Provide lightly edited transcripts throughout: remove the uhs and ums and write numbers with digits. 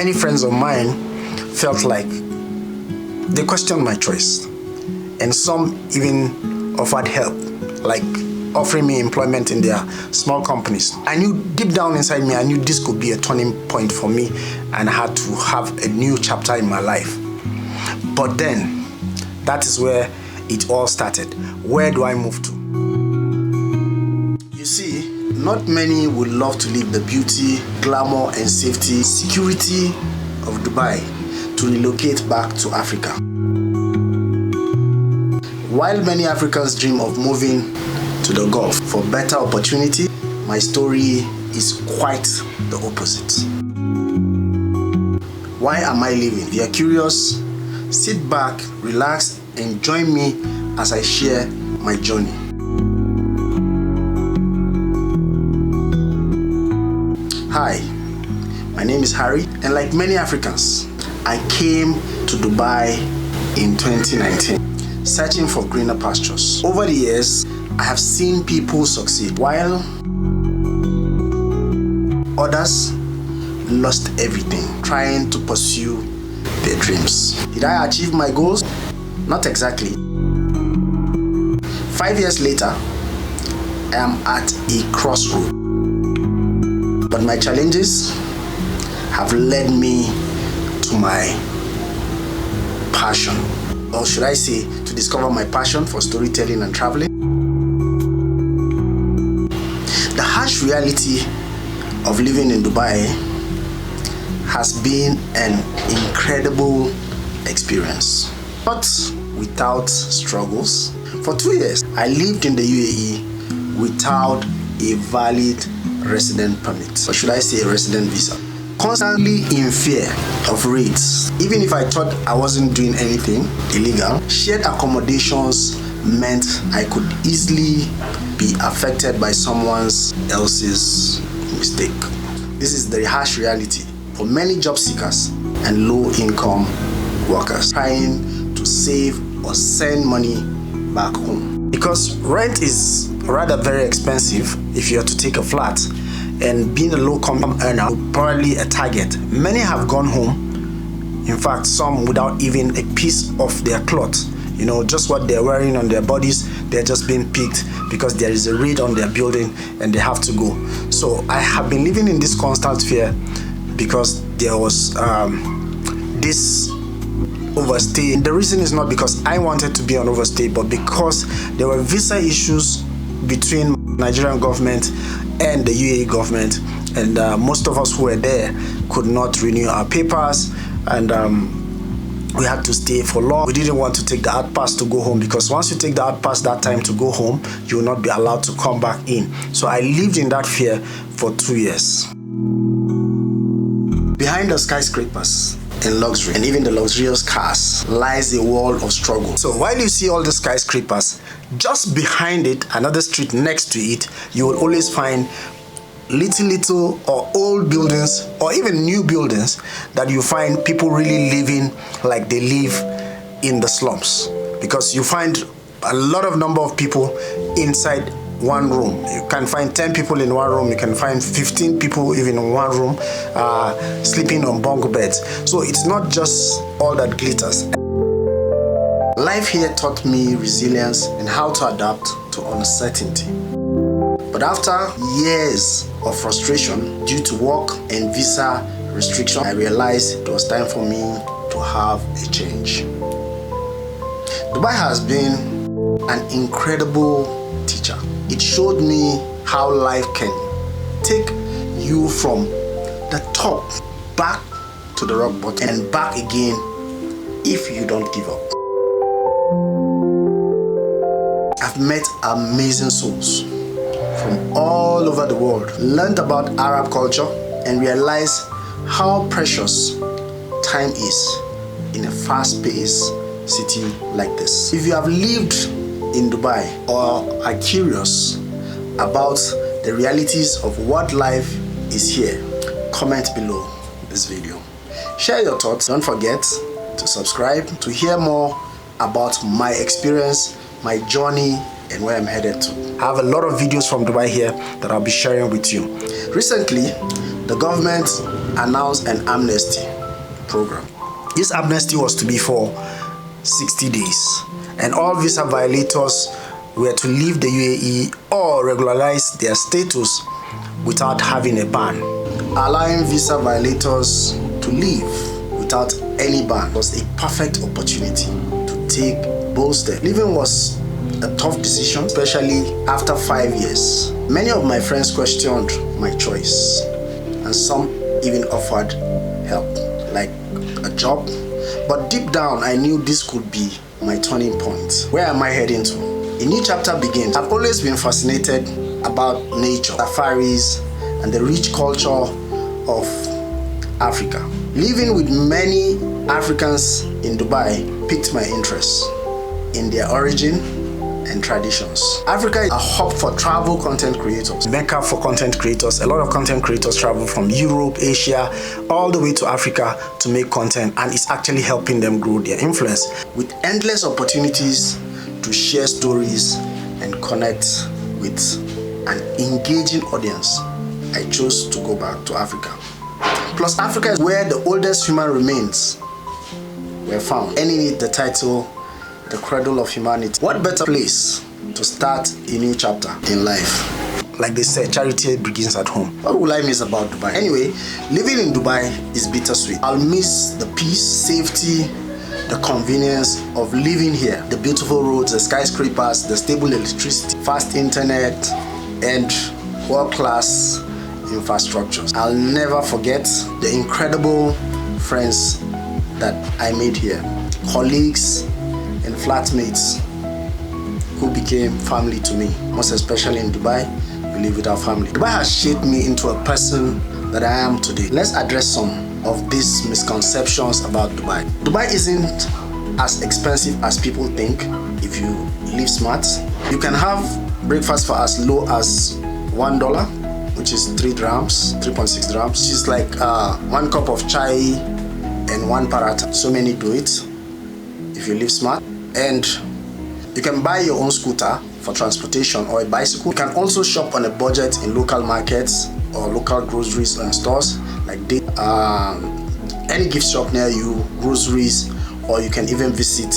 Many friends of mine felt like they questioned my choice, and some even offered help, like offering me employment in their small companies. I knew deep down inside me, I knew this could be a turning point for me and I had to have a new chapter in my life. But then, that is where it all started. Where do I move to? You see, not many would love to leave the beauty, glamour and safety, security of Dubai to relocate back to Africa. While many Africans dream of moving to the Gulf for better opportunity, my story is quite the opposite. Why am I leaving? If you are curious, sit back, relax, and join me as I share my journey. Hi, my name is Harry, and like many Africans, I came to Dubai in 2019, searching for greener pastures. Over the years, I have seen people succeed while others lost everything trying to pursue their dreams. Did I achieve my goals? Not exactly. 5 years later, I am at a crossroad. But my challenges have led me to my passion. Or should I say, to discover my passion for storytelling and traveling. The harsh reality of living in Dubai has been an incredible experience, but without struggles. For 2 years, I lived in the UAE without a valid resident permit, or should I say a resident visa. Constantly in fear of raids. Even if I thought I wasn't doing anything illegal, shared accommodations meant I could easily be affected by someone else's mistake. This is the harsh reality for many job seekers and low-income workers trying to save or send money back home. Because rent is rather very expensive if you are to take a flat, and being a low-income earner, probably a target. Many have gone home, in fact some without even a piece of their cloth. You know, just what they're wearing on their bodies, they're just being picked because there is a raid on their building and they have to go. So I have been living in this constant fear because there was this overstay. The reason is not because I wanted to be on overstay, but because there were visa issues between Nigerian government and the UAE government, and most of us who were there could not renew our papers, and we had to stay for long. We didn't want to take the hard pass to go home, because once you take the hard pass that time to go home, you will not be allowed to come back in. So I lived in that fear for 2 years. Behind the skyscrapers and luxury, and even the luxurious cars, lies a world of struggle. So while you see all the skyscrapers, just behind it, another street next to it, you will always find little or old buildings, or even new buildings that you find people really living like they live in the slums, because you find a lot of number of people inside one room. You can find 10 people in one room, you can find 15 people even in one room, sleeping on bunk beds. So it's not just all that glitters. Life here taught me resilience and how to adapt to uncertainty. But after years of frustration due to work and visa restrictions, I realized it was time for me to have a change. Dubai has been an incredible teacher. It showed me how life can take you from the top back to the rock bottom and back again if you don't give up. I've met amazing souls from all over the world, learned about Arab culture, and realized how precious time is in a fast-paced city like this. If you have lived in Dubai or are curious about the realities of what life is here, comment below this video. Share your thoughts. Don't forget to subscribe to hear more about my experience, my journey, and where I'm headed to. I have a lot of videos from Dubai here that I'll be sharing with you. Recently, the government announced an amnesty program. This amnesty was to be for 60 days, and all visa violators were to leave the UAE or regularize their status without having a ban. Allowing visa violators to leave without any ban was a perfect opportunity to take bold steps. Leaving was a tough decision, especially after 5 years. Many of my friends questioned my choice, and some even offered help, like a job. But deep down, I knew this could be my turning point. Where am I heading to? A new chapter begins. I've always been fascinated about nature, safaris, and the rich culture of Africa. Living with many Africans in Dubai piqued my interest in their origin and traditions. Africa is a hub for travel content creators, Mecca for content creators. A lot of content creators travel from Europe, Asia, all the way to Africa to make content, and it's actually helping them grow their influence. With endless opportunities to share stories and connect with an engaging audience, I chose to go back to Africa. Plus, Africa is where the oldest human remains were found, earning it the title the cradle of humanity. What better place to start a new chapter in life? Like they said, charity begins at home. What will I miss about Dubai? Anyway, living in Dubai is bittersweet. I'll miss the peace, safety, the convenience of living here. The beautiful roads, the skyscrapers, the stable electricity, fast internet, and world-class infrastructures. I'll never forget the incredible friends that I made here. Colleagues and flatmates who became family to me. Most especially in Dubai, we live with our family. Dubai has shaped me into a person that I am today. Let's address some of these misconceptions about Dubai. Dubai isn't as expensive as people think if you live smart. You can have breakfast for as low as $1, which is 3 dirhams, 3.6 dirhams, which is like 1 cup of chai and 1 paratha. So many do it if you live smart. And you can buy your own scooter for transportation or a bicycle. You can also shop on a budget in local markets or local groceries and stores like any gift shop near you, groceries, or you can even visit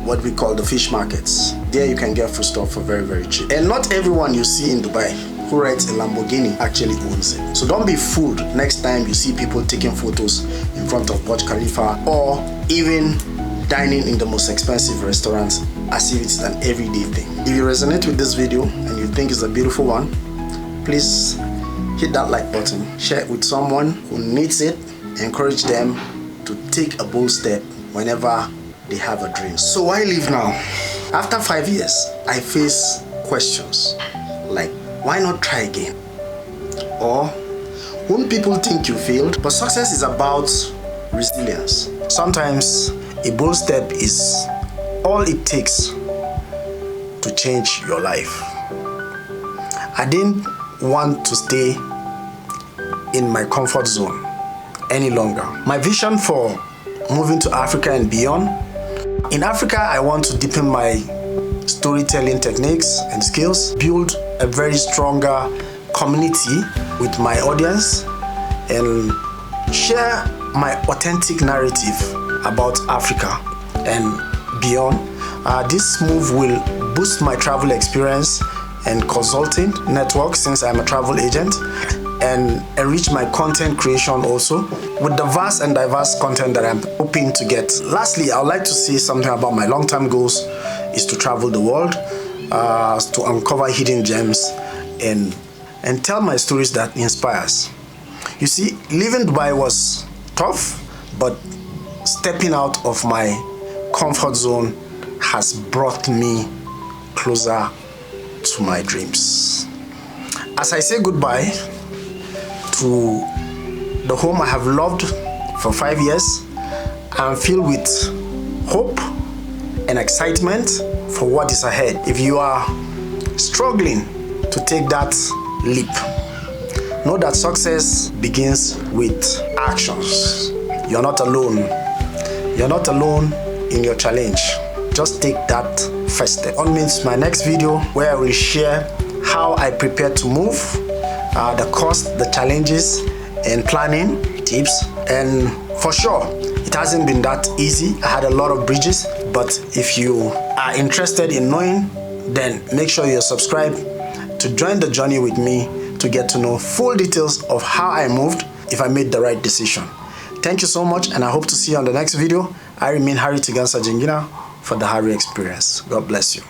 what we call the fish markets. There you can get food stuff for very, very cheap. And not everyone you see in Dubai who rides a Lamborghini actually owns it. So don't be fooled next time you see people taking photos in front of Burj Khalifa or even dining in the most expensive restaurants as if it's an everyday thing. If you resonate with this video and you think it's a beautiful one, please hit that like button, share it with someone who needs it, encourage them to take a bold step whenever they have a dream. So why leave now? After 5 years, I face questions like, why not try again? Or, won't people think you failed? But success is about resilience. Sometimes a bold step is all it takes to change your life. I didn't want to stay in my comfort zone any longer. My vision for moving to Africa and beyond. In Africa, I want to deepen my storytelling techniques and skills, build a very stronger community with my audience, and share my authentic narrative about Africa and beyond. This move will boost my travel experience and consulting network, since I'm a travel agent, and enrich my content creation also with the vast and diverse content that I'm hoping to get. Lastly, I would like to say something about my long-term goals is to travel the world, to uncover hidden gems and tell my stories that inspires. You see, living Dubai was tough, but stepping out of my comfort zone has brought me closer to my dreams. As I say goodbye to the home I have loved for 5 years, I'm filled with hope and excitement for what is ahead. If you are struggling to take that leap, know that success begins with actions. You're not alone. You're not alone in your challenge. Just take that first step. On means my next video, where I will share how I prepare to move, the cost, the challenges, and planning tips. And for sure, It hasn't been that easy. I had a lot of bridges, but if you are interested in knowing, then make sure you're subscribed to join the journey with me to get to know full details of how I moved, if I made the right decision. Thank you so much, and I hope to see you on the next video. I remain Harry Tigansa Jingina for the Harry Experience. God bless you.